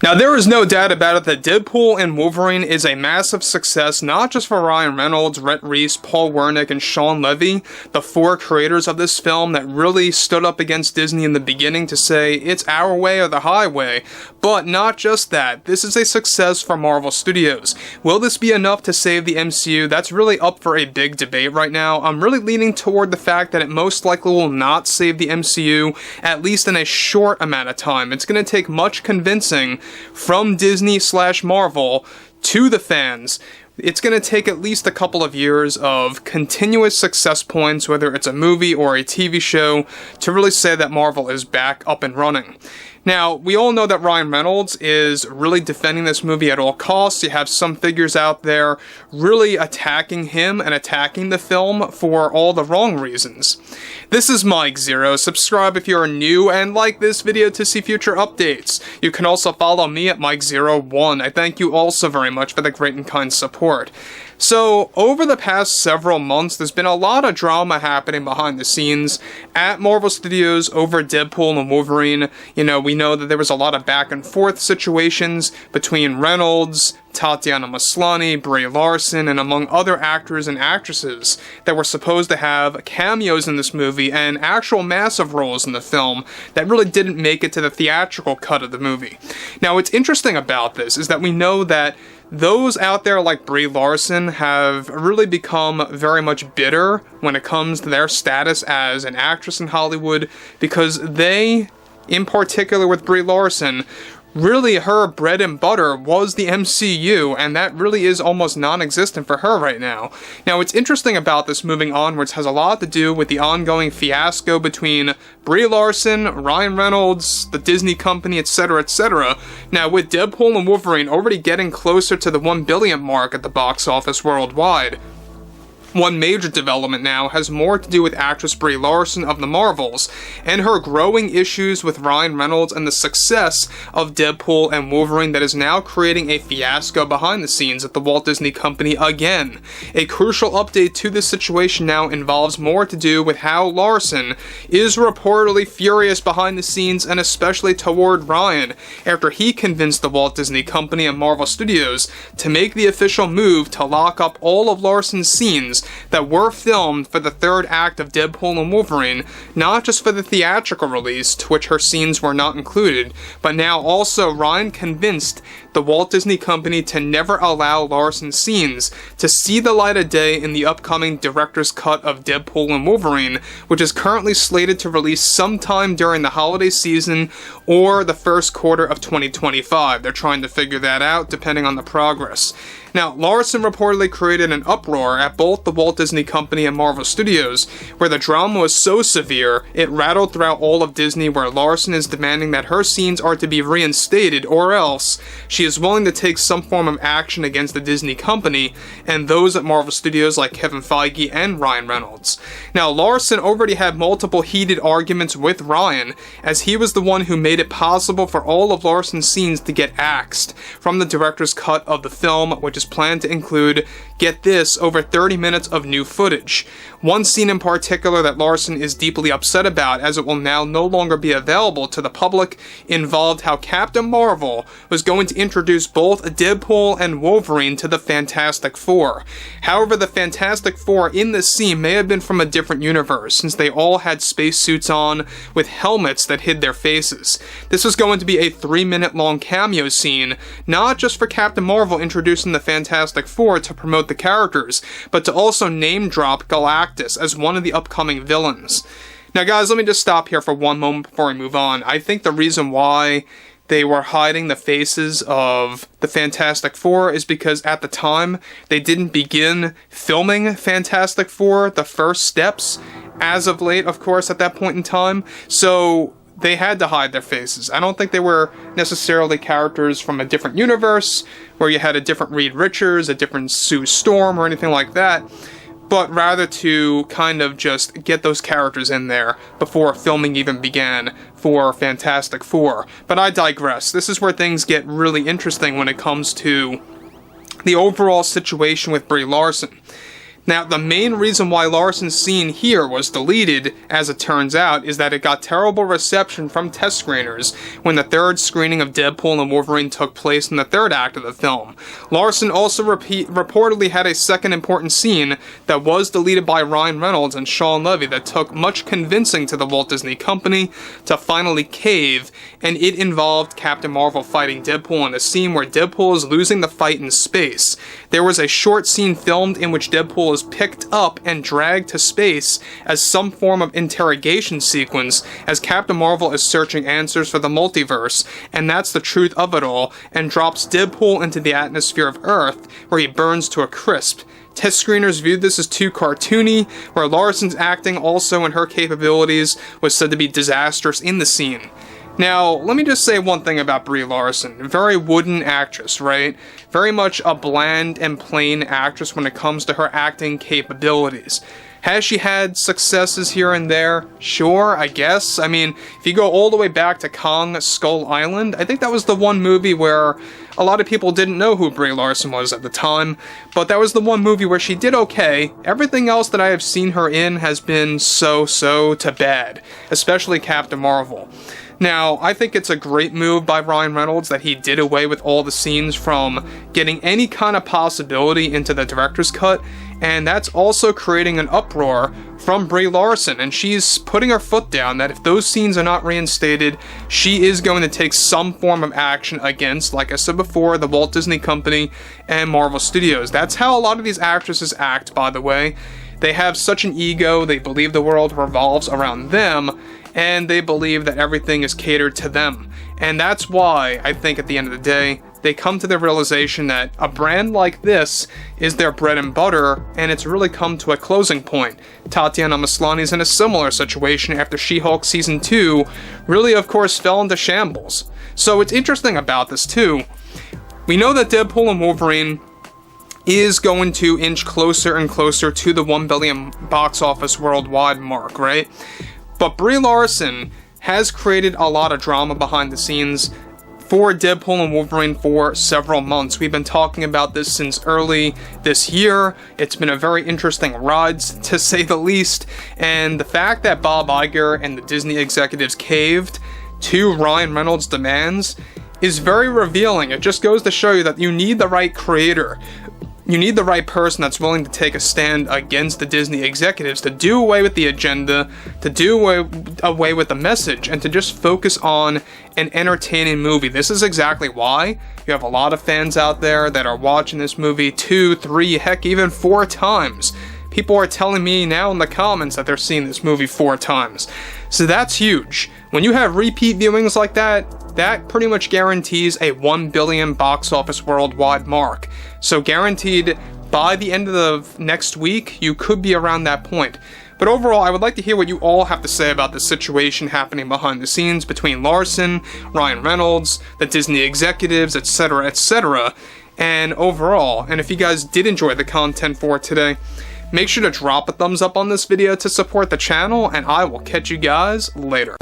Now, there is no doubt about it that Deadpool and Wolverine is a massive success, not just for Ryan Reynolds, Rhett Reese, Paul Wernick, and Shawn Levy, the four creators of this film that really stood up against Disney in the beginning to say, it's our way or the highway. But not just that, this is a success for Marvel Studios. Will this be enough to save the MCU? That's really up for a big debate right now. I'm really leaning toward the fact that it most likely will not save the MCU, at least in a short amount of time. It's going to take much convincing from Disney/Marvel to the fans. It's going to take at least a couple of years of continuous success points, whether it's a movie or a TV show, to really say that Marvel is back up and running. Now, we all know that Ryan Reynolds is really defending this movie at all costs. You have some figures out there really attacking him and attacking the film for all the wrong reasons. This is Mike Zero. Subscribe if you are new and like this video to see future updates. You can also follow me at Mike01. I thank you all so very much for the great and kind support. So, over the past several months, there's been a lot of drama happening behind the scenes at Marvel Studios over Deadpool and Wolverine. You know, we know that there was a lot of back and forth situations between Reynolds, Tatiana Maslany, Brie Larson, and among other actors and actresses that were supposed to have cameos in this movie and actual massive roles in the film that really didn't make it to the theatrical cut of the movie. Now, what's interesting about this is that we know that those out there like Brie Larson have really become very much bitter when it comes to their status as an actress in Hollywood, because they, in particular with Brie Larson, really her bread and butter was the MCU, and that really is almost non-existent for her right now. Now, what's interesting about this moving onwards has a lot to do with the ongoing fiasco between Brie Larson, Ryan Reynolds, the Disney company, etc., etc. Now, with Deadpool and Wolverine already getting closer to the 1 billion mark at the box office worldwide, one major development now has more to do with actress Brie Larson of the Marvels and her growing issues with Ryan Reynolds and the success of Deadpool and Wolverine that is now creating a fiasco behind the scenes at the Walt Disney Company again. A crucial update to this situation now involves more to do with how Larson is reportedly furious behind the scenes, and especially toward Ryan, after he convinced the Walt Disney Company and Marvel Studios to make the official move to lock up all of Larson's scenes that were filmed for the third act of Deadpool and Wolverine, not just for the theatrical release, to which her scenes were not included, but now also Ryan convinced the Walt Disney Company to never allow Larson's scenes to see the light of day in the upcoming director's cut of Deadpool and Wolverine, which is currently slated to release sometime during the holiday season or the first quarter of 2025. They're trying to figure that out depending on the progress. Now, Larson reportedly created an uproar at both the Walt Disney Company and Marvel Studios, where the drama was so severe, it rattled throughout all of Disney, where Larson is demanding that her scenes are to be reinstated, or else she is willing to take some form of action against the Disney Company and those at Marvel Studios like Kevin Feige and Ryan Reynolds. Now, Larson already had multiple heated arguments with Ryan, as he was the one who made it possible for all of Larson's scenes to get axed from the director's cut of the film, which is planned to include, get this, over 30 minutes of new footage. One scene in particular that Larson is deeply upset about, as it will now no longer be available to the public, involved how Captain Marvel was going to introduce both Deadpool and Wolverine to the Fantastic Four. However, the Fantastic Four in this scene may have been from a different universe, since they all had spacesuits on with helmets that hid their faces. This was going to be a 3-minute long cameo scene, not just for Captain Marvel introducing the Fantastic Four to promote the characters, but to also name-drop Galactus as one of the upcoming villains. Now guys, let me just stop here for one moment before we move on. I think the reason why they were hiding the faces of the Fantastic Four is because at the time, they didn't begin filming Fantastic Four, the first steps, as of late, of course, at that point in time. So they had to hide their faces. I don't think they were necessarily characters from a different universe, where you had a different Reed Richards, a different Sue Storm, or anything like that, but rather to kind of just get those characters in there before filming even began for Fantastic Four. But I digress. This is where things get really interesting when it comes to the overall situation with Brie Larson. Now, the main reason why Larson's scene here was deleted, as it turns out, is that it got terrible reception from test screeners when the third screening of Deadpool and Wolverine took place in the third act of the film. Larson also reportedly had a second important scene that was deleted by Ryan Reynolds and Shawn Levy that took much convincing to the Walt Disney Company to finally cave, and it involved Captain Marvel fighting Deadpool in a scene where Deadpool is losing the fight in space. There was a short scene filmed in which Deadpool is picked up and dragged to space as some form of interrogation sequence as Captain Marvel is searching answers for the multiverse, and that's the truth of it all, and drops Deadpool into the atmosphere of Earth, where he burns to a crisp. Test screeners viewed this as too cartoony, where Larson's acting, also in her capabilities, was said to be disastrous in the scene. Now, let me just say one thing about Brie Larson. Very wooden actress, right? Very much a bland and plain actress when it comes to her acting capabilities. Has she had successes here and there? Sure, I guess. I mean, if you go all the way back to Kong Skull Island, I think that was the one movie where a lot of people didn't know who Brie Larson was at the time, but that was the one movie where she did okay. Everything else that I have seen her in has been so to bad, especially Captain Marvel. Now, I think it's a great move by Ryan Reynolds that he did away with all the scenes from getting any kind of possibility into the director's cut, and that's also creating an uproar from Brie Larson, and she's putting her foot down that if those scenes are not reinstated, she is going to take some form of action against, like I said before, the Walt Disney Company and Marvel Studios. That's how a lot of these actresses act, by the way. They have such an ego, they believe the world revolves around them, and they believe that everything is catered to them. And that's why, I think at the end of the day, they come to the realization that a brand like this is their bread and butter, and it's really come to a closing point. Tatiana Maslany's in a similar situation after She-Hulk Season 2 really, of course, fell into shambles. So it's interesting about this, too. We know that Deadpool and Wolverine is going to inch closer and closer to the 1 billion box office worldwide mark, right? But Brie Larson has created a lot of drama behind the scenes for Deadpool and Wolverine for several months. We've been talking about this since early this year. It's been a very interesting ride, to say the least, and the fact that Bob Iger and the Disney executives caved to Ryan Reynolds' demands is very revealing. It just goes to show you that you need the right creator. You need the right person that's willing to take a stand against the Disney executives, to do away with the agenda, to do away with the message, and to just focus on an entertaining movie. This is exactly why you have a lot of fans out there that are watching this movie 2, 3, heck, even 4 times. People are telling me now in the comments that they're seeing this movie 4 times. So that's huge. When you have repeat viewings like that, that pretty much guarantees a 1 billion box office worldwide mark. So guaranteed, by the end of the next week, you could be around that point. But overall, I would like to hear what you all have to say about the situation happening behind the scenes between Larson, Ryan Reynolds, the Disney executives, etc., etc. And overall, and if you guys did enjoy the content for today, make sure to drop a thumbs up on this video to support the channel, and I will catch you guys later.